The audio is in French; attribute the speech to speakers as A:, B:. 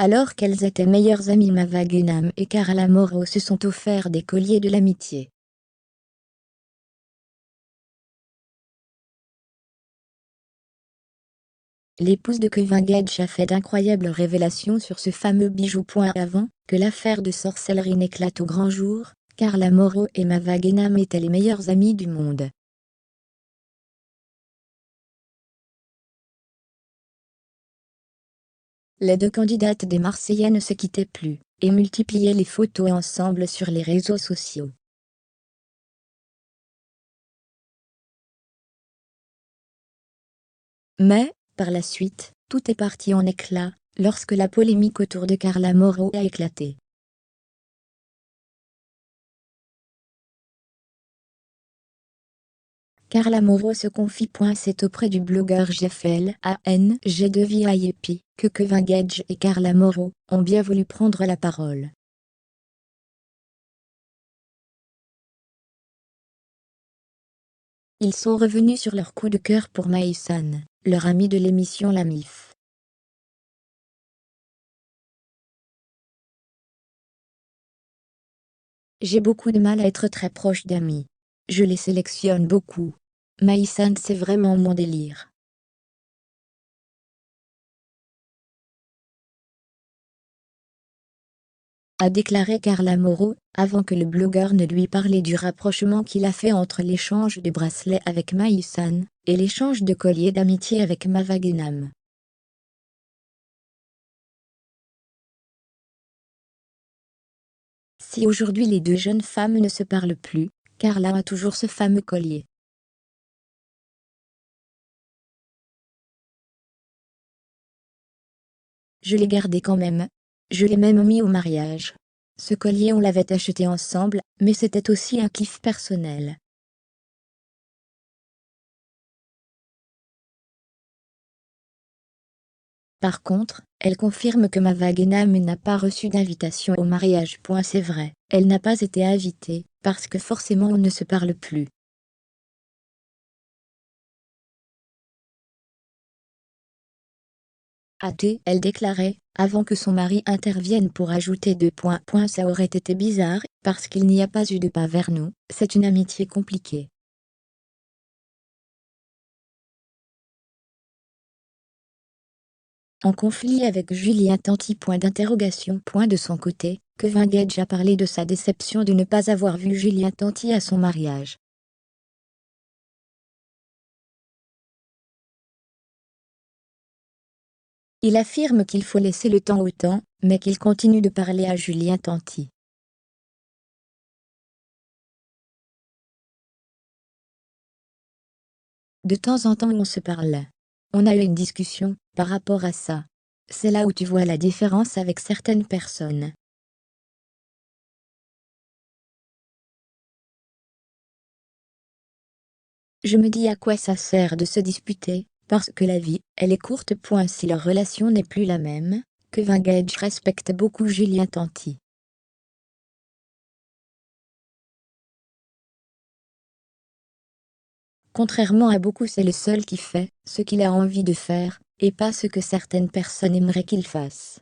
A: Alors qu'elles étaient meilleures amies, Mava Gunam et Carla Morrow se sont offerts des colliers de l'amitié. L'épouse de Kevin Gage a fait d'incroyables révélations sur ce fameux bijou. Avant que l'affaire de sorcellerie n'éclate au grand jour, Carla Morrow et Mava Gunam étaient les meilleures amies du monde. Les deux candidates des Marseillais ne se quittaient plus, et multipliaient les photos ensemble sur les réseaux sociaux. Mais, par la suite, tout est parti en éclats, lorsque la polémique autour de Carla Morrow a éclaté. Carla Morrow se confie. C'est auprès du blogueur GFL G2VIP que Kevin Gage et Carla Morrow ont bien voulu prendre la parole. Ils sont revenus sur leur coup de cœur pour Maïsan, leur ami de l'émission La MIF. J'ai beaucoup de mal à être très proche d'amis. Je les sélectionne beaucoup. Maïsan, c'est vraiment mon délire. A déclaré Carla Morrow, avant que le blogueur ne lui parle du rapprochement qu'il a fait entre l'échange de bracelets avec Maïsan et l'échange de colliers d'amitié avec Mava Gunam. Si aujourd'hui les deux jeunes femmes ne se parlent plus, Carla a toujours ce fameux collier. Je l'ai gardé quand même. Je l'ai même mis au mariage. Ce collier, on l'avait acheté ensemble, mais c'était aussi un kiff personnel. Par contre, elle confirme que Mava Gunam n'a pas reçu d'invitation au mariage. C'est vrai, elle n'a pas été invitée, parce que forcément on ne se parle plus. Elle déclarait, avant que son mari intervienne pour ajouter 2 points. Ça aurait été bizarre, parce qu'il n'y a pas eu de pas vers nous, c'est une amitié compliquée. En conflit avec Julien Tanti. De son côté, Kevin Gage a parlé de sa déception de ne pas avoir vu Julien Tanti à son mariage. Il affirme qu'il faut laisser le temps au temps, mais qu'il continue de parler à Julien Tanti. De temps en temps on se parle. On a eu une discussion par rapport à ça. C'est là où tu vois la différence avec certaines personnes. Je me dis à quoi ça sert de se disputer, parce que la vie, elle est courte. Si leur relation n'est plus la même, Kevin Gage respecte beaucoup Julien Tanti. Contrairement à beaucoup, c'est le seul qui fait ce qu'il a envie de faire, et pas ce que certaines personnes aimeraient qu'il fasse.